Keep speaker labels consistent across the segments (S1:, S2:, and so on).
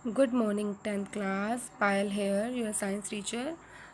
S1: Good morning tenth class. Payal here, your science teacher.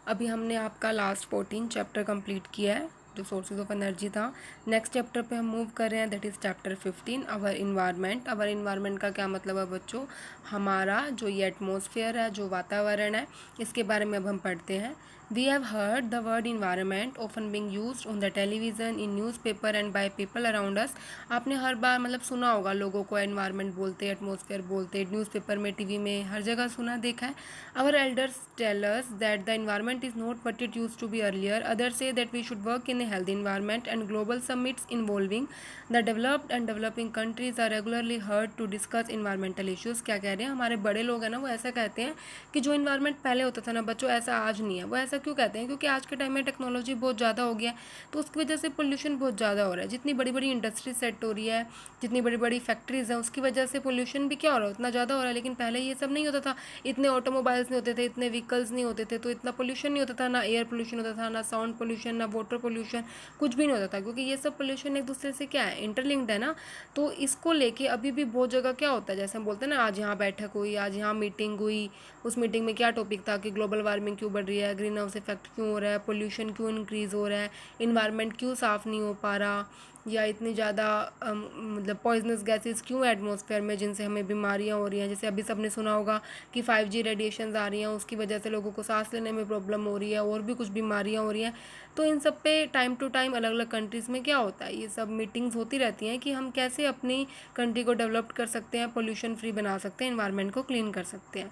S1: अभी हमने आपका लास्ट 14 चैप्टर कंप्लीट किया है जो सोर्सेज ऑफ एनर्जी था। नेक्स्ट चैप्टर पे हम मूव कर रहे हैं, that is chapter 15 our environment. Our environment का क्या मतलब है बच्चों? हमारा जो ये एटमॉस्फेयर है, जो वातावरण है, इसके बारे में अब हम पढ़ते हैं। We have heard the word environment often being used on the television, in newspaper and by people around us. आपने हर बार मतलब सुना होगा लोगों को एनवायरनमेंट बोलते, एटमॉस्फेयर बोलते, न्यूज़पेपर में, टीवी में, हर जगह सुना देखा है। Our elders tell us that the environment is not what it use to be earlier. Others से that we should work in a healthy environment, and global summits involving the developed and developing countries are regularly heard to discuss environmental issues। क्या कह रहे हैं हमारे बड़े लोग हैं ना, वो ऐसा कहते हैं कि जो इन्वायरमेंट पहले होता था ना बच्चों, ऐसा आज नहीं है। वो ऐसा क्यों कहते हैं? क्योंकि आज के टाइम में टेक्नोलॉजी बहुत ज़्यादा हो गया है, तो उसकी वजह से पोल्यूशन बहुत ज़्यादा हो रहा है। जितनी बड़ी बड़ी इंडस्ट्री सेट हो रही है, जितनी बड़ी बड़ी फैक्ट्रीज़ हैं, उसकी वजह से पोल्यूशन भी क्या हो रहा है, उतना ज़्यादा हो रहा है। लेकिन पहले ये सब नहीं होता था, इतने ऑटोमोबाइल्स नहीं होते थे, इतने व्हीकल्स नहीं होते थे, तो इतना पोल्यूशन नहीं होता था। ना एयर पोल्यूशन होता था, ना साउंड पोल्यूशन, ना वाटर पोल्यूशन, कुछ भी नहीं होता था। क्योंकि ये सब पोल्यूशन एक दूसरे से क्या है, इंटरलिंक्ड है ना। तो इसको लेके अभी भी बहुत जगह क्या होता है, जैसे हम बोलते हैं ना, आज यहाँ बैठक हुई, आज यहाँ मीटिंग हुई। उस मीटिंग में क्या टॉपिक था कि ग्लोबल वार्मिंग क्यों बढ़ रही है, ग्रीन हाउस इफेक्ट क्यों हो रहा है, पोल्यूशन क्यों इंक्रीज़ हो रहा है, इन्वायरमेंट क्यों साफ़ नहीं हो पा रहा, या इतनी ज़्यादा मतलब पॉइजनस गैसेस क्यों एटमॉस्फेयर में, जिनसे हमें बीमारियां हो रही हैं। जैसे अभी सबने सुना होगा कि 5G रेडिएशंस आ रही हैं, उसकी वजह से लोगों को सांस लेने में प्रॉब्लम हो रही है, और भी कुछ बीमारियां हो रही हैं। तो इन सब पे टाइम टू टाइम अलग अलग कंट्रीज़ में क्या होता है, ये सब मीटिंग्स होती रहती हैं कि हम कैसे अपनी कंट्री को डेवलप कर सकते हैं, पोल्यूशन फ्री बना सकते हैं, इन्वायरमेंट को क्लीन कर सकते हैं।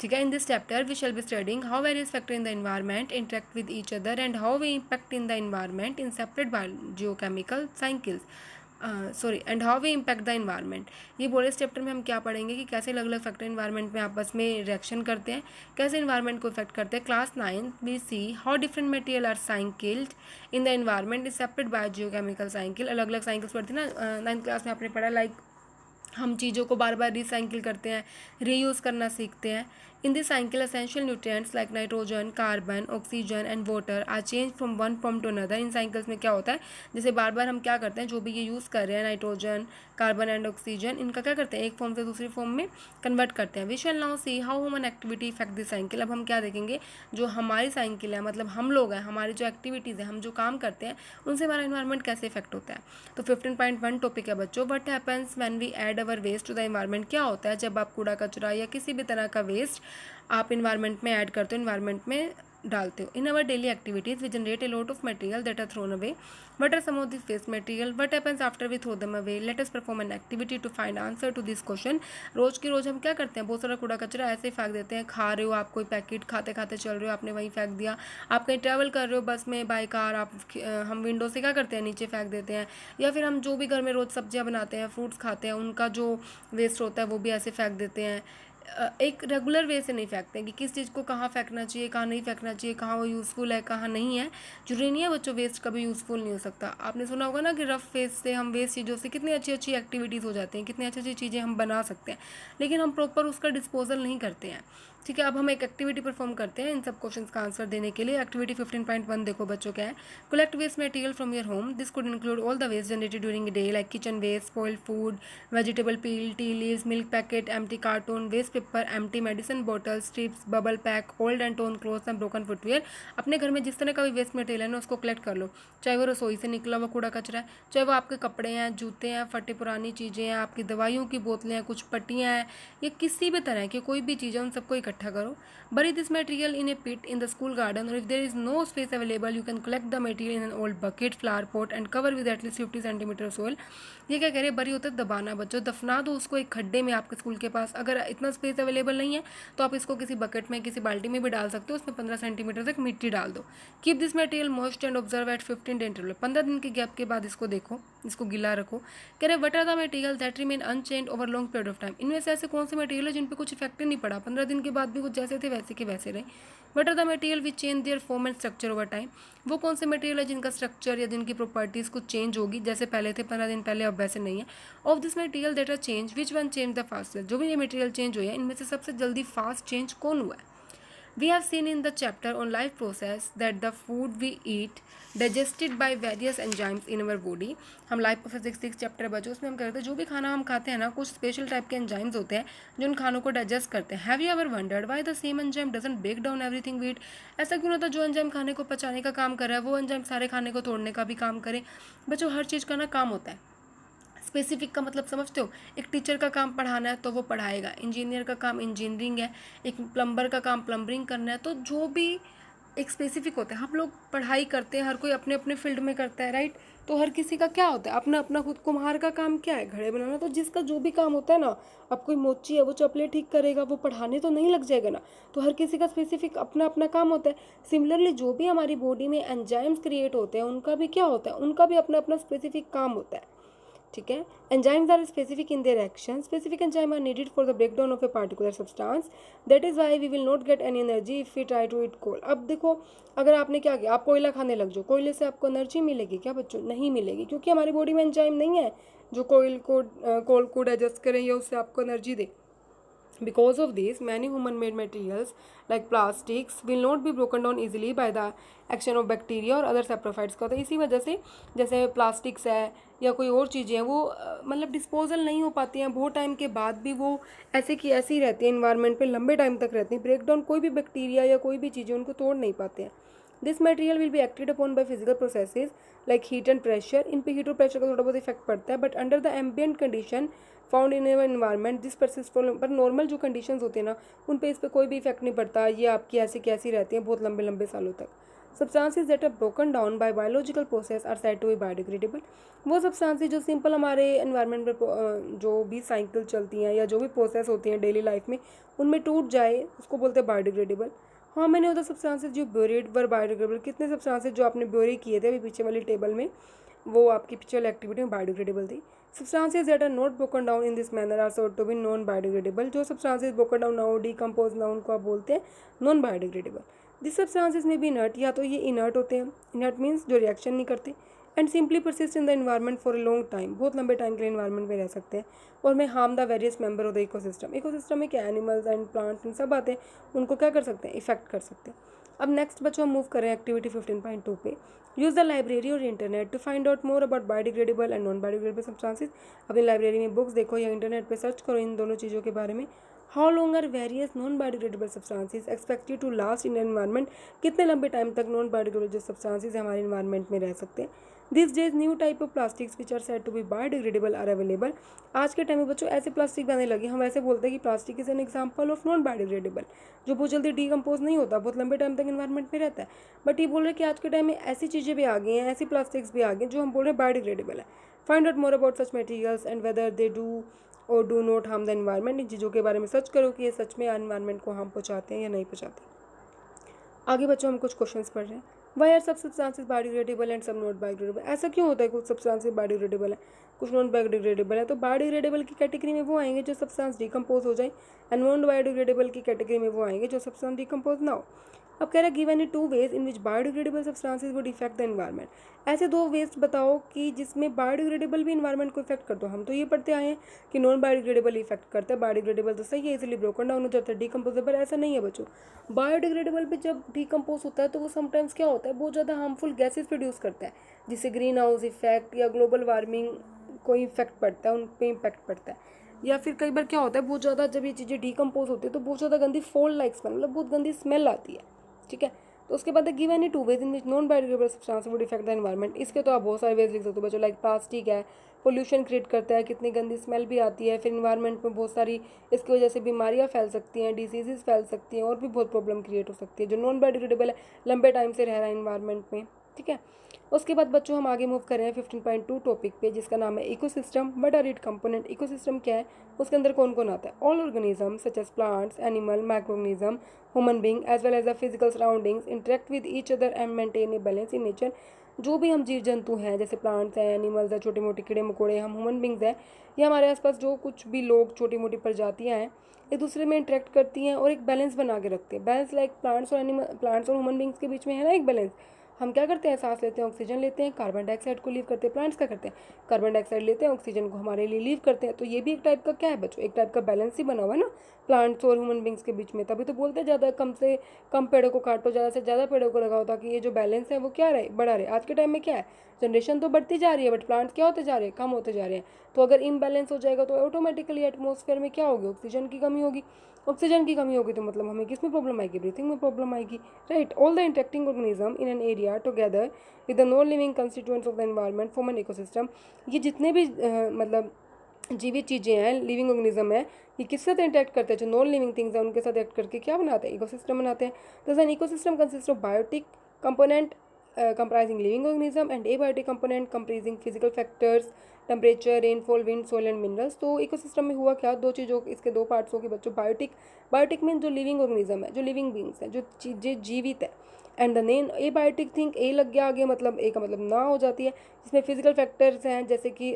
S1: ठीक है, in this chapter we shall be studying how various factor in the environment interact with each other and how we impact in the environment in separate biochemical cycles. Sorry, and how we impact the environment. ये बोले इस chapter में हम क्या पढ़ेंगे कि कैसे अलग अलग फैक्टर इन्वायरमेंट में आपस में रिएक्शन करते हैं, कैसे इन्वायरमेंट को इफेक्ट करते हैं। Class 9 we see how different material are cycled in the environment is separate by geochemical cycle. अलग अलग साइकिल्स पढ़ते हैं ना, 9th क्लास में आपने पढ़ा। लाइक हम चीज़ों को बार बार रिसाइकिल करते हैं, रीयूज़ करना सीखते हैं। In this cycle essential nutrients like nitrogen, carbon, oxygen and water are change from one form to another. In cycles में क्या होता है, जैसे बार बार हम क्या करते हैं, जो भी ये यूज़ कर रहे हैं, नाइट्रोजन, कार्बन एंड ऑक्सीजन, इनका क्या करते हैं, एक फॉर्म से दूसरी फॉर्म में कन्वर्ट करते हैं। We shall now see how human activity effect this cycle. अब हम क्या देखेंगे, जो हमारी साइकिल है, मतलब हम लोग हैं, हमारी जो एक्टिविटीज़ है, हम जो काम करते हैं, उनसे हमारा इन्वायरमेंट कैसे इफेक्ट होता है। तो 15.1 टॉपिक है बच्चों, what happens when we add our waste to the environment. क्या होता है जब आप कूड़ा कचरा या किसी भी तरह का वेस्ट आप इन्वायरमेंट में ऐड करते हो, इन्वायरमेंट में डालते हो। In our daily activities we generate a lot of material that are thrown away. What are some of this waste material, what happens after we throw them away. Let us perform an activity to find answer to this question. रोज की रोज हम क्या करते हैं, बहुत सारा कूड़ा कचरा ऐसे ही फेंक देते हैं। खा रहे हो आप, कोई पैकेट खाते खाते चल रहे हो, आपने वहीं फेंक दिया। आप कहीं ट्रैवल कर रहे हो, बस में, बाई कार, आप हम विंडो से क्या करते हैं, नीचे फेंक देते हैं। या फिर हम जो भी घर में रोज़ सब्जियां बनाते हैं, फ्रूट्स खाते हैं, उनका जो वेस्ट होता है वो भी ऐसे फेंक देते हैं। एक रेगुलर वे से नहीं फेंकते हैं कि किस चीज़ को कहाँ फेंकना चाहिए, कहाँ नहीं फेंकना चाहिए, कहाँ वो यूज़फुल है, कहाँ नहीं है। जरूरी नहीं है बच्चों वेस्ट कभी यूज़फुल नहीं हो सकता। आपने सुना होगा ना कि रफ वेस्ट से, हम वेस्ट चीज़ों से कितनी अच्छी अच्छी एक्टिविटीज़ हो जाती हैं, कितनी अच्छी अच्छी चीज़ें हम बना सकते हैं, लेकिन हम प्रॉपर उसका डिस्पोजल नहीं करते हैं। ठीक है, अब हम एक एक्टिविटी परफॉर्म करते हैं इन सब क्वेश्चंस का आंसर देने के लिए। एक्टिविटी 15.1 देखो बच्चों क्या है, collect waste material from your home. This could include all the waste generated during day like kitchen waste, spoiled food, vegetable peel, tea leaves, milk packet, empty carton, waste paper, empty medicine bottle, strips, bubble pack, old and torn clothes and broken footwear. अपने घर में जिस तरह का भी waste material है ना, उसको कलेक्ट कर लो। चाहे वो रसोई से निकला हुआ कूड़ा कचरा है, चाहे वो आपके कपड़े हैं, जूते हैं, फटी पुरानी चीज़ें हैं, आपकी दवाइयों की बोतलें हैं, कुछ पट्टियाँ हैं, या किसी भी तरह की कोई भी चीज़ है, उन सबको इकट्ठा करो। Bury this material in a pit in the school garden, or if there is no space available, you can collect the material in an old bucket, flower pot and cover with at least 50 centimeter soil। ये क्या कह रहे हैं, बरी होता है दबाना बच्चों, दफना दो उसको एक खड्डे में आपके स्कूल के पास। अगर इतना स्पेस अवेलेबल नहीं है तो आप इसको किसी बकेट में, किसी बाल्टी में भी डाल सकते हो, उसमें 15 सेंटीमीटर तक मिट्टी डाल दो। Keep this material moist and observe eight 15 day interval. 15 दिन के गैप के बाद इसको देखो, इसको गीला रखो। कह रहे what are the material that remain unchanged over long period of time. इनमें से ऐसे कौन से मटेरियल है जिन पे कुछ इफेक्ट ही नहीं पड़ा, 15 दिन के बाद भी कुछ जैसे थे वैसे के वैसे रहे। What are the material which change their form and structure over time. वो कौन से मटेरियल है जिनका स्ट्रक्चर या जिनकी प्रॉपर्टीज कुछ चेंज होगी, जैसे पहले थे 15 दिन पहले, अब वैसे नहीं है। Of this material that are change which one change the fastest. जो भी ये मटेरियल चेंज हुए हैं, इनमें से सबसे जल्दी फास्ट चेंज कौन हुआ है। We have seen in the chapter on life process that the food we eat digested by various enzymes in our body. हम लाइफ प्रोसेस 6 चैप्टर बचो, उसमें हम करते हैं जो भी खाना हम खाते हैं ना, कुछ स्पेशल टाइप के एंजाइम्स होते हैं जो उन खानों को डाइजेस्ट करते हैं. Have you ever wondered why the same enzyme doesn't break down everything we eat? ऐसा क्यों होता है जो एंजाइम खाने को पचाने का काम कर रहा है वो एंजाइम सारे खाने को तोड़ने का भी काम करे? बच्चों हर चीज़ का ना काम होता है. स्पेसिफिक का मतलब समझते हो? एक टीचर का काम पढ़ाना है तो वो पढ़ाएगा, इंजीनियर का काम इंजीनियरिंग है, एक प्लम्बर का काम प्लम्बरिंग करना है. तो जो भी एक स्पेसिफिक होता है, हम लोग पढ़ाई करते हैं, हर कोई अपने अपने फील्ड में करता है, राइट? तो हर किसी का क्या होता है अपना अपना. खुद कुम्हार का काम क्या है? घड़े बनाना. तो जिसका जो भी काम होता है ना, अब कोई मोची है वो चपले ठीक करेगा, वो पढ़ाने तो नहीं लग जाएगा ना. तो हर किसी का स्पेसिफिक अपना अपना काम होता है. सिमिलरली जो भी हमारी बॉडी में एंजाइम्स क्रिएट होते हैं उनका भी क्या होता है? उनका भी अपना अपना स्पेसिफिक काम होता है. ठीक है. Enzymes are specific in their action. Specific enzyme are needed for the breakdown of a particular substance. That is why we will not get any energy if we try to eat coal. अब देखो, अगर आपने क्या किया, आप कोयला खाने लग जाओ, कोयले से आपको एनर्जी मिलेगी क्या बच्चों? नहीं मिलेगी, क्योंकि हमारी बॉडी में एंजाइम नहीं है जो कोल को डाइजेस्ट करें या उससे आपको energy they. Because of this, many human-made materials like plastics will not be broken down easily by the action of bacteria और other saprophytes. का होता है इसी वजह से, जैसे प्लास्टिक्स है या कोई और चीज़ें हैं वो मतलब डिस्पोजल नहीं हो पाती हैं. बहुत टाइम के बाद भी वो ऐसे की ऐसी रहती हैं, इन्वायरमेंट पे लंबे टाइम तक रहती हैं. ब्रेकडाउन कोई भी बैक्टीरिया या कोई भी चीज़ें उनको तोड़ नहीं पाते हैं. This material will be acted upon by physical processes like heat and pressure. इन पे हीट और प्रेशर का थोड़ा बहुत इफेक्ट पड़ता है, but under the ambient condition found in ever environment this persist for. पर नॉर्मल जो कंडीशंस होती है ना, उन पे इस पर कोई भी इफेक्ट नहीं पड़ता. ये आपकी ऐसी कैसी रहती हैं बहुत लंबे लंबे सालों तक. Substances that are broken down by biological process are said to be biodegradable. वो सब्सटेंसेस जो सिंपल हमारे एनवायरनमेंट में जो भी साइकिल चलती हैं या जो भी प्रोसेस होती हैं डेली लाइफ में, उनमें टूट जाए उसको बोलते हैं बायोडिग्रेडेबल. हाँ, मैंने उधर सब्सटेंसेस जो ब्योरेड वर बायोडिग्रेडेबल. कितने सब्सटेंसेस जो आपने ब्योरे किए थे अभी पीछे वाली टेबल में, वो आपकी पीछे वाली एक्टिविटी में बायोडिग्रेडेबल थी. Substances that are not broken down in this manner are said to be non biodegradable. जो substances broken down ना हो, decompose ना हो, उनको आप बोलते हैं non biodegradable. These substances may be inert. या तो ये inert होते हैं. Inert means जो reaction नहीं करते, and simply persist in the environment for a long time. बहुत लंबे टाइम के लिए environment में रह सकते हैं और may harm the various member of the ecosystem. Ecosystem में क्या animals and plants सब आते हैं, उनको क्या कर सकते हैं? इफेक्ट कर सकते हैं. अब नेक्स्ट बच्चों हम मूव करें एक्टिविटी 15.2 पे. यूज़ द लाइब्रेरी और internet to find out more about biodegradable and non biodegradable substances. अपनी लाइब्रेरी में बुक्स देखो या इंटरनेट पे सर्च करो इन दोनों चीज़ों के बारे में. How long are various non biodegradable substances expected to last in environment. कितने लंबे टाइम तक नॉन बायोडिग्रेडेबल जो सब्सटेंसेस हमारे इन्वायरमेंट में रह सकते हैं. This days new type of plastics which are said to be biodegradable are available. आज के टाइम में बच्चों ऐसे प्लास्टिक बनने लगे, हम ऐसे बोलते हैं कि plastic is an example of non biodegradable, जो बहुत जल्दी डीकम्पोज नहीं होता, बहुत लंबे टाइम तक इन्वायरमेंट में रहता है. बट ये बोल रहे हैं कि आज के टाइम में ऐसी चीज़ें भी आ गई हैं, ऐसी प्लास्टिक्स भी आ गई हैं जो हम बोल रहे हैं बायोडिग्रेडेबल है. Find out more about such materials and whether they do और do not harm the environment. इन चीज़ों के बारे में सर्च करो कि ये सच में एनवायरमेंट को हार्म पहुँचाते हैं या नहीं पहुँचाते. आगे बच्चों हम कुछ क्वेश्चंस पढ़ रहे हैं. वाई आर सब सब्सटेंसेस बायोडिग्रेडेबल एंड सब नॉट बायोडिग्रेडेबल. ऐसा क्यों होता है कुछ सब्सटेंसेस बायोडिग्रेडेबल है, कुछ नॉन बायोडिग्रेडेबल है? तो बायोडिग्रेडेबल की कैटेगरी में वो आएंगे जो सब्सटेंस डिकम्पोज हो जाए, एंड नॉन बायोडिग्रेडेबल की कैटेगरी में वो आएंगे जो सब्सटेंस डिकम्पोज ना हो. अब कह रहा है given in 2 ways in which biodegradable substances would effect the environment. ऐसे 2 वेज बताओ कि जिसमें बायोडिग्रेडेबल भी इन्वायरमेंट को इफेक्ट कर दो. हम तो ये पढ़ते आए हैं कि नॉन बायोडिग्रेडेबल इफेक्ट करता है, बायोडिग्रेडेबल तो सही है इजीली ब्रोकन डाउन हो जाता है, डिकम्पोजेबल ऐसा नहीं है बच्चों. बायोडिग्रेडेबल भी जब डिकम्पोज होता है तो वो समटाइम्स क्या होता है, बहुत ज़्यादा हार्मफुल गैसेज प्रोड्यूस करता है, जिससे ग्रीन हाउस इफेक्ट या ग्लोबल वार्मिंग को इफेक्ट पड़ता है, उन पर इम्पैक्ट पड़ता है. या फिर कई बार क्या होता है बहुत ज़्यादा जब ये चीज़ें डिकम्पोज होती है तो बहुत ज़्यादा गंदी फोल लाइक स्मेल, मतलब बहुत गंदी स्मेल आती है. ठीक है. तो उसके बाद given in 2 ways in which non biodegradable substance would effect the environment. इसके तो आप बहुत सारे वेज लिख सकते हो बच्चों, लाइक प्लास्टिक है, पोल्यूशन क्रिएट करता है, कितनी गंदी स्मेल भी आती है, फिर इन्वायरमेंट में बहुत सारी इसकी वजह से बीमारियां फैल सकती हैं, डिजीजेस फैल सकती हैं, और भी बहुत प्रॉब्लम क्रिएट हो सकती है. जो नॉन बायोडिग्रेडेबल है लंबे टाइम से रह रहा है इन्वायरमेंट में. ठीक है. उसके बाद बच्चों हम आगे मूव कर रहे हैं 15.2 टॉपिक पे, जिसका नाम है ecosystem. What are it component. Ecosystem क्या है, उसके अंदर कौन कौन आता है? All organism such as plants, animal, microorganism, human being as well as the physical surroundings interact with each other and maintain a balance in nature. जो भी हम जीव जंतु हैं, जैसे प्लांट्स हैं, एनिमल्स हैं, छोटे मोटे कीड़े मकोड़े, हम ह्यूमन बींग्स हैं, या हमारे आसपास जो कुछ भी लोग छोटी मोटी प्रजातियां हैं, एक दूसरे में इंटरेक्ट करती हैं और एक बैलेंस बना के रखते हैं. बैलेंस लाइक प्लांट्स और ह्यूमन बींग्स के बीच में है ना एक बैलेंस, हम क्या करते हैं, सांस लेते हैं, ऑक्सीजन लेते हैं, कार्बन डाइऑक्साइड को लीव करते हैं। प्लांट्स क्या करते हैं, कार्बन डाइऑक्साइड लेते हैं, ऑक्सीजन को हमारे लिए लीव करते हैं। तो ये भी एक टाइप का क्या है बच्चों, एक टाइप का बैलेंस ही बना हुआ है ना प्लांट्स और ह्यूमन बींग्स के बीच में। तभी तो बोलते हैं ज़्यादा कम से कम पेड़ों को काटो, ज़्यादा से ज़्यादा पेड़ों को लगाओ, ताकि ये जो बैलेंस है वो क्या रहे, बढ़ा रहे। आज के टाइम में क्या है, जनरेशन तो बढ़ती जा रही है, बट प्लांट्स क्या होते जा रहे हैं, कम होते जा रहे हैं। तो अगर इम्बैलेंस हो जाएगा तो ऑटोमेटिकली एटमॉस्फेयर में क्या होगी, ऑक्सीजन की कमी होगी। ऑक्सीजन की कमी होगी तो मतलब हमें किस में प्रॉब्लम आएगी, ब्रीथिंग में प्रॉब्लम आएगी, right. All the interacting organism in an area together with the non living constituents of the environment form an ecosystem. ये जितने भी मतलब जीवित चीज़ें हैं, लिविंग ऑर्गेनिज्म है, ये किसके साथ इंटरेक्ट करते हैं, जो नॉन लिविंग थिंग्स हैं उनके साथ एक्ट करके क्या बनाते हैं, इकोसिस्टम बनाते हैं। Thus an ecosystem consist of biotic component comprising living organism and abiotic component comprising physical factors, temperature, rainfall, wind, soil and minerals. तो इकोसिस्टम में हुआ क्या, दो चीज़ों, इसके दो पार्ट्स हो गए बच्चों। बायोटिक मीन जो लिविंग ऑर्गेनिज्म है, जो लिविंग बींग्स है, जो चीज़ें जीवित है। And the name abiotic thing, A लग गया आगे, मतलब ए का मतलब ना हो जाती है, जिसमें फिजिकल फैक्टर्स हैं, जैसे कि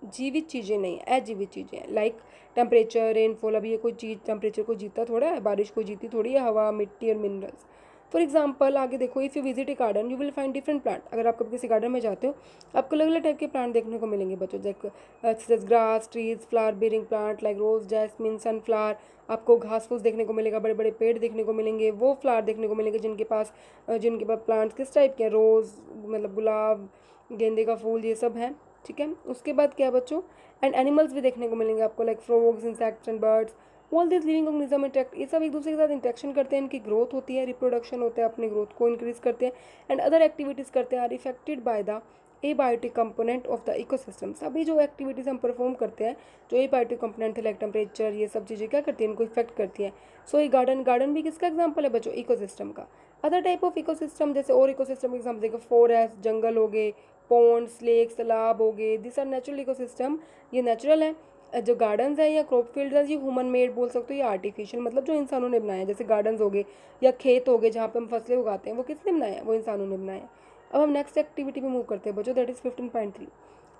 S1: जीवित चीज़ें नहीं, अजीवित चीज़ें हैं, लाइक टेम्परेचर, रेनफॉल। अभी ये कोई चीज़ टेम्परेचर को जीता थोड़ा है, बारिश को जीती थोड़ी है, हवा, मिट्टी और मिनरल्स। फॉर एग्जाम्पल आगे देखो, if you visit A garden you will find different plant. अगर आप कभी किसी गार्डन में जाते हो आपको अलग अलग टाइप के प्लांट देखने को मिलेंगे बच्चों, जैसे grass, trees, flower bearing plant like rose, jasmine, sunflower. आपको घास फूस देखने को मिलेगा, बड़े बड़े पेड़ देखने को मिलेंगे, वो फ्लावर देखने को मिलेंगे जिनके पास प्लांट्स किस टाइप के हैं, रोज़ मतलब गुलाब, गेंदे का फूल, ये सब है, ठीक है। उसके बाद क्या है बच्चों, एंड एनिमल्स भी देखने को मिलेंगे आपको, like frogs, insects and birds. All this living organism interact, ये सब एक दूसरे के साथ इंटरेक्शन करते हैं, इनकी ग्रोथ होती है, रिप्रोडक्शन होता है, अपनी ग्रोथ को इंक्रीज करते हैं, एंड अदर एक्टिविटीज़ करते हैं, are affected by the abiotic component of the ecosystem. सभी जो एक्टिविटीज़ हम परफॉर्म करते हैं, जो एबायोटिक कंपोनेंट है, लाइक टेम्परेचर, ये सब चीज़ें क्या करती हैं, इनको इफेक्ट करती हैं। सो ये गार्डन भी किसका एग्जाम्पल है बच्चों, इकोसिस्टम का। अदर टाइप ऑफ इकोसिस्टम, जैसे और इकोसिस्टम एग्जाम्पल देखो, फॉरेस्ट, जंगल हो गए, पॉन्ड्स, लेक्स, तालाब हो गए, दिस आर नेचुरल इकोसिस्टम, ये नेचुरल है। जो गार्डन्स है या क्रॉप फील्ड है, ये ह्यूमन मेड बोल सकते हो, या आर्टिफिशियल, मतलब जो इंसानों ने बनाया है। जैसे गार्डन्स हो गए या खेत हो गए जहाँ पे हम फसलें उगाते हैं, वो किसने बनाया है, वो इंसानों ने बनाया है। अब हम नेक्स्ट एक्टिविटी में मूव करते हैं बच्चों, that is 15.3।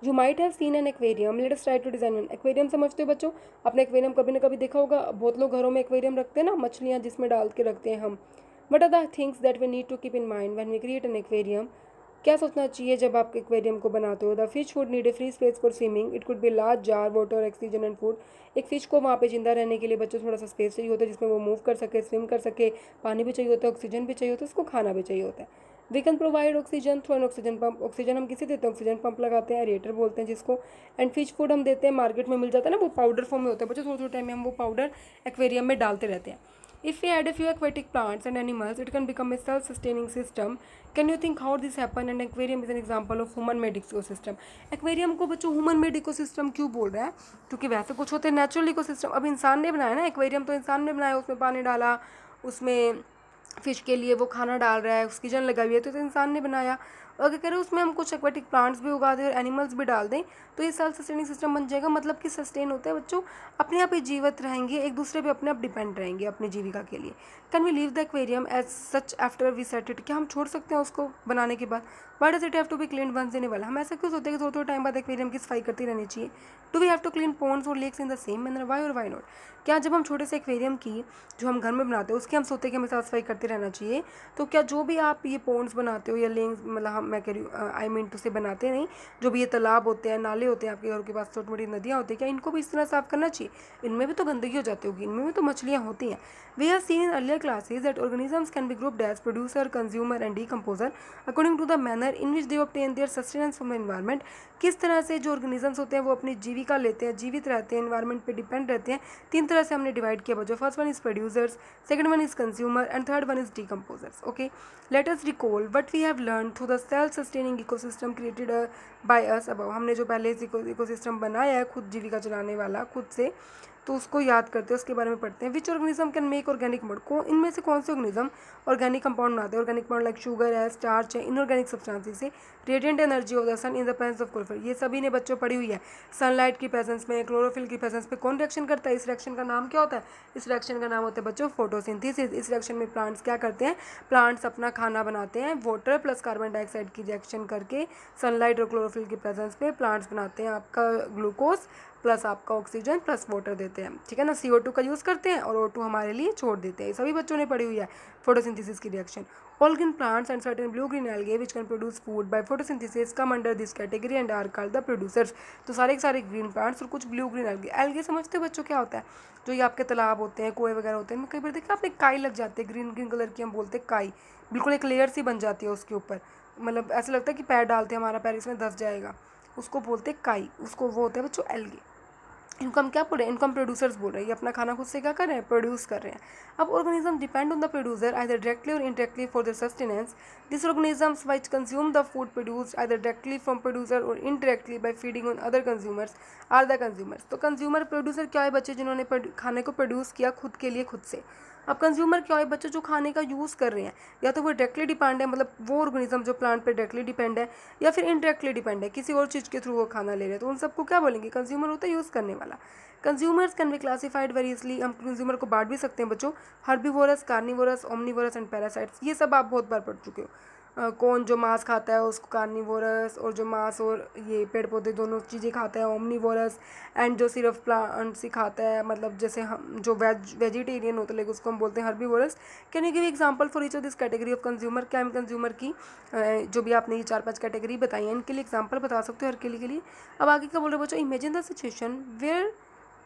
S1: You might have seen an aquarium, let us try to design an aquarium. समझते हो बच्चों, आपने एक्वेरियम कभी ना कभी देखा होगा, बहुत लोग घरों में एक्वेरियम रखते हैं ना, मछलियाँ जिसमें डाल के रखते हैं हम। What are the things that we need to keep in mind when we create an aquarium. क्या सोचना चाहिए जब आप एक्वेरियम को बनाते हो। The fish would need a free space for swimming, it could be large jar, water, oxygen and food. एक fish को वहाँ पे जिंदा रहने के लिए बच्चों थोड़ा सा स्पेस चाहिए होता है, जिसमें वो मूव कर सके, स्विम कर सके, पानी भी चाहिए होता है, ऑक्सीजन भी चाहिए होता है, उसको खाना भी चाहिए होता है। We can provide oxygen through an oxygen pump. Oxygen हम किसे देते हैं, ऑक्सीजन पंप लगाते हैं, एरेटर बोलते हैं जिसको। एंड फिश फूड हम देते हैं, मार्केट में मिल जाता है ना, वो पाउडर फॉर्म में होता है बच्चों, थोड़े थोड़े टाइम में हम वो पाउडर एक्वेरियम में डालते रहते हैं। If we add a few aquatic plants and animals, it can become a self-sustaining system. Can you think how this happen? And aquarium is an example of human-made ecosystem. Aquarium को बच्चों human-made ecosystem क्यों बोल रहा है, क्योंकि वैसे कुछ होते हैं natural ecosystem। अब इंसान ने बनाया ना aquarium, तो इंसान ने बनाया, उसमें पानी डाला, उसमें फिश के लिए वो खाना डाल रहा है, ऑक्सीजन लगाई हुई है, तो इंसान ने बनाया। और अगर करें उसमें हम कुछ एक्वेटिक प्लांट्स भी उगा दें और एनिमल्स भी डाल दें, तो ये सेल्फ सस्टेनिंग सिस्टम बन जाएगा। मतलब कि सस्टेन होता है बच्चों, अपने आप ही जीवित रहेंगे, एक दूसरे पे अपने आप डिपेंड रहेंगे अपनी जीविका के लिए। Can we leave the aquarium as such after we set it, क्या हम छोड़ सकते हैं उसको बनाने के बाद। Why does it have to be clean once in a while, हम ऐसा क्यों सोचते हैं कि थोड़े थोड़े टाइम बाद एक्वेरियम की सफाई करती रहनी चाहिए। Do we have to clean ponds और lakes in the same manner, why और वाई नॉट। क्या जब हम छोटे से एक्वेरियम की जो हम घर में बनाते हैं उसकी हम सोचते हैं कि हमें साफ सफाई करते रहना चाहिए, तो क्या जो भी आप ये पॉन्ड्स बनाते हो या लेक्स, मतलब हम मैं कह रही हूँ आई मीन तो से बनाते नहीं, जो भी ये तालाब होते हैं, नाले होते हैं, आपके घरों के पास छोटी मोटी नदियाँ होती हैं, क्या इनको भी इस तरह साफ करना चाहिए। इनमें भी तो गंदगी हो जाती होगी, इनमें भी तो मछलियाँ होती हैं। We have seen in earlier classes that organisms can be grouped as producer, consumer and decomposer according to the manner in which they obtain their sustenance from the environment. किस तरह से जो ऑर्गेनिजम्स होते हैं वो अपनी जीविका लेते हैं, जीवित रहते हैं, एनवायरनमेंट पे डिपेंड रहते हैं। तीन तरह से हमने डिवाइड किया बच्चों, first one is producers, second one is consumer and third one is decomposers. Okay, let us recall what we have learn through the self sustaining ecosystem created by us above. हमने जो पहले ecosystem बनाया है खुद जीविका चलाने वाला खुद से, तो उसको याद करते हैं, उसके बारे में पढ़ते हैं। Which organism can make organic compound, इनमें से कौन से ऑर्गेनिज्म ऑर्गेनिक कंपाउंड बनाते हैं। ऑर्गेनिक कंपाउंड लाइक शुगर है, स्टार्च है, इनऑर्गेनिक सब्सटेंसेस से, radiant energy of the sun in the presence of chlorophyll, ये सभी ने बच्चों पढ़ी हुई है। सनलाइट की प्रेजेंस में, क्लोरोफिल की प्रेजेंस में कौन रिएक्शन करता है, इस रिएक्शन का नाम क्या होता है, इस रिएक्शन का नाम होता है बच्चों फोटोसिंथेसिस। इस रिएक्शन में प्लांट्स क्या करते हैं, प्लांट्स अपना खाना बनाते हैं, वाटर प्लस कार्बन डाइऑक्साइड की रिएक्शन करके सनलाइट और क्लोरोफिल की प्रेजेंस में प्लांट्स बनाते हैं आपका ग्लूकोज प्लस आपका ऑक्सीजन प्लस वाटर देते हैं, ठीक है ना। CO2 का यूज़ करते हैं और O2 हमारे लिए छोड़ देते हैं। सभी बच्चों ने पढ़ी हुई है फोटोसिंथेसिस की reaction. All green plants and certain blue green algae which can produce food by photosynthesis come under this category and are called the producers। तो सारे के सारे ग्रीन प्लांट्स और कुछ ब्लू ग्रीन algae। algae समझते हो बच्चों क्या होता है? जो ये आपके तालाब होते हैं, कुएं वगैरह होते हैं, कई बार देखा आपने काई लग जाती है, ग्रीन ग्रीन कलर की हम बोलते हैं काई, बिल्कुल एक लेयर सी बन जाती है उसके ऊपर, मतलब ऐसा लगता है कि पैर डालते हैं हमारा पैर इसमें धंस जाएगा, उसको बोलते हैं काई, उसको वो होते हैं बच्चों एल्गे। इनको हम क्या बोल रहे हैं? इनको हम प्रोड्यूसर्स बोल रहे हैं। ये अपना खाना खुद से क्या कर रहे हैं? प्रोड्यूस कर रहे हैं। अब organism depend on the producer either directly और indirectly for their sustenance. This organisms which consume the food produced either directly from producer और indirectly by feeding on other consumers are the consumers. तो consumer producer क्या है बच्चे? जिन्होंने खाने को produce किया खुद के लिए खुद से। अब कंज्यूमर क्या है बच्चों? जो खाने का यूज़ कर रहे हैं, या तो वो डायरेक्टली डिपेंड है, मतलब वो ऑर्गेनिज्म जो प्लांट पे डायरेक्टली डिपेंड है, या फिर इनडायरेक्टली डिपेंड है, किसी और चीज़ के थ्रू वो खाना ले रहे हैं, तो उन सबको क्या बोलेंगे? कंज्यूमर होता है यूज़ करने वाला। Consumers can be classified variously. हम कंज्यूमर को बांट भी सकते हैं बच्चों, herbivorous, carnivorous, omnivorous and parasites. ये सब आप बहुत बार पढ़ चुके हो। कौन जो मांस खाता है उसको कार्निवोरस, और जो मांस और ये पेड़ पौधे दोनों चीज़ें खाता है ओमनीवोरस, एंड जो सिर्फ प्लांट्स ही खाता है, मतलब जैसे हम जो वेजिटेरियन होते हैं उसको हम बोलते हैं herbivorous. Can you give example for each of this category of consumer? क्या हम कंज्यूमर की जो भी आपने ये 4-5 कैटेगरी बताई है इनके लिए एग्जाम्पल बता सकते हो हर के लिए? अब आगे क्या बोल रहे हो बच्चों? Imagine the situation where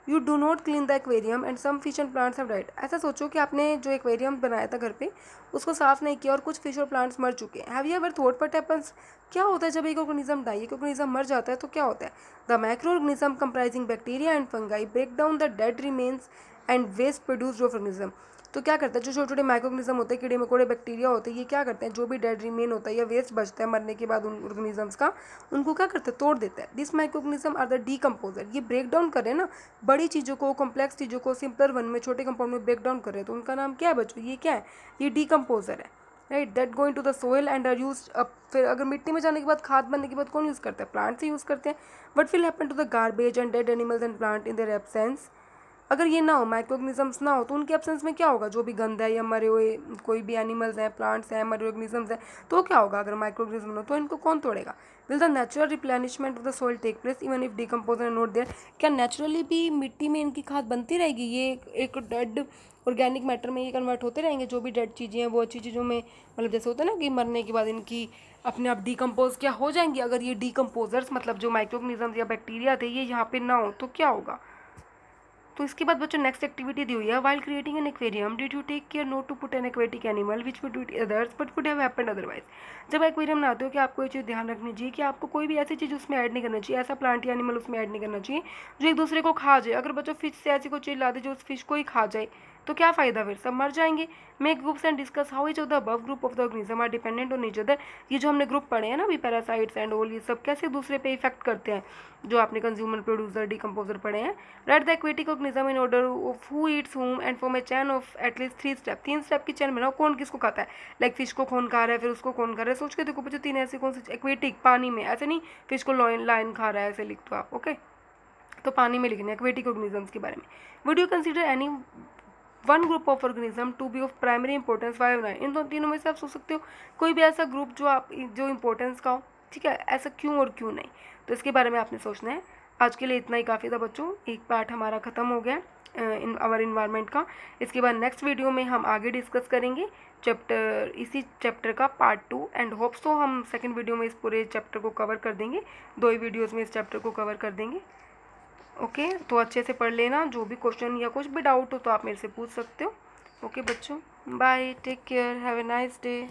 S1: you do not clean the aquarium and some fish and plants have died. ऐसा सोचो कि आपने जो एक्वेरियम बनाया था घर पे उसको साफ नहीं किया और कुछ फिश और प्लांट्स मर चुके हैं। Have you ever thought what happens? क्या होता है जब एक ऑर्गेनिज्म डाई, एक ऑर्गेनिज्म मर जाता है तो क्या होता है? The micro organism comprising bacteria and fungi break down the dead remains and waste produced organism. तो क्या करता है? जो छोटे छोटे माइक्रोऑर्गेनिज्म होते हैं, कीड़े मकोड़े बैक्टीरिया होते हैं, ये क्या करते हैं? जो भी डेड रिमेन होता है या वेस्ट बचता है मरने के बाद उन ऑर्गेनिजम्स का, उनको क्या करते हैं? तोड़ देता है। This microorganism are the decomposer. ये ब्रेक डाउन कर रहे हैं ना, बड़ी चीज़ों को, कॉम्प्लेक्स चीज़ों को सिंपलर वन में, छोटे कंपाउंड में ब्रेक डाउन कर रहे हैं, तो उनका नाम क्या है बच्चों? ये क्या है? ये डीकम्पोजर है, right. That go into the soil and are used up. फिर अगर मिट्टी में जाने के बाद, खाद बनने के बाद कौन यूज़ करता है? प्लांट से यूज़ करते हैं। What will happen to the garbage and dead animals and plant in their absence? अगर ये ना हो, माइक्रोऑर्गेनिजम्स ना हो, तो उनके एब्सेंस में क्या होगा? जो भी गंद है या मरे हुए कोई भी एनिमल्स हैं, प्लांट्स हैं, मरे ऑर्गेनिजम्स हैं, तो क्या होगा? अगर माइक्रोऑर्गेनिज्म हो तो इनको कौन तोड़ेगा? Will the natural replenishment of the soil take place even if decomposer are not there? क्या नेचुरली भी मिट्टी में इनकी खाद बनती रहेगी? ये एक डेड ऑर्गेनिक मैटर में ये कन्वर्ट होते रहेंगे, जो भी डेड चीज़ें हैं वो अच्छी चीज़ों में, मतलब जैसे होता है ना कि मरने के बाद इनकी अपने आप डिकम्पोज क्या हो जाएंगी? अगर ये डिकम्पोजर्स मतलब जो माइक्रोऑर्गेनिजम्स या बैक्टीरिया थे ये यहाँ पे ना हो तो क्या होगा? तो इसके बाद बच्चों नेक्स्ट एक्टिविटी दी हुई है। While creating an aquarium did you take care not to put an aquatic animal which would eat others but would have happened otherwise. जब एक्वेरियम बनाते हो कि आपको ये चीज़ ध्यान रखनी चाहिए कि आपको कोई भी ऐसी चीज़ उसमें ऐड नहीं करना चाहिए, ऐसा प्लांट या एनिमल उसमें ऐड नहीं करना चाहिए जो एक दूसरे को खा जाए। अगर बच्चों फिश से ऐसी कोई चीज़ ला दे जो उस फिश को ही खा जाए तो क्या फ़ायदा? फिर सब मर जाएंगे। Make groups and discuss how each of the above group of the organism are dependent on each other. ये जो हमने ग्रुप पढ़े हैं ना अभी, पैरासाइट्स एंड ऑल, ये सब कैसे दूसरे पे इफेक्ट करते हैं, जो आपने कंज्यूमर, प्रोड्यूसर, डिकम्पोजर पढ़े हैं। Right the aquatic organism in order of who Yeats whom and form A chain of at least 3 step. 3 step की चैन बनाओ, कौन किसको खाता है। लाइक फिश को कौन खा रहा है, फिर उसको कौन खा रहा है। सोच के देखो बच्चों 3 ऐसे कौन से एक्वेटिक, पानी में, ऐसे नहीं फिश को लाइन खा रहा है ऐसे लिख दो आप, ओके। तो पानी में लिखने एक्वेटिक ऑर्गेनिजम्स के बारे में। Would you consider any one group of organism to be of primary importance? 5 9। इन तीनों में से आप सोच सकते हो कोई भी ऐसा ग्रुप जो इंपॉर्टेंस का हो, ठीक है। ऐसा क्यों और क्यों नहीं, तो इसके बारे में आपने सोचना है। आज के लिए इतना ही काफ़ी था बच्चों, एक पार्ट हमारा ख़त्म हो गया इन आवर इन्वायरमेंट का। इसके बाद नेक्स्ट वीडियो में हम आगे डिस्कस करेंगे इसी चैप्टर का पार्ट 2 एंड होप्स तो हम सेकंड वीडियो में इस पूरे चैप्टर को कवर कर देंगे। 2 ही वीडियोज़ में इस चैप्टर को कवर कर देंगे, ओके। तो अच्छे से पढ़ लेना, जो भी क्वेश्चन या कुछ भी डाउट हो तो आप मेरे से पूछ सकते हो। ओके बच्चों, bye, take care, have a nice day.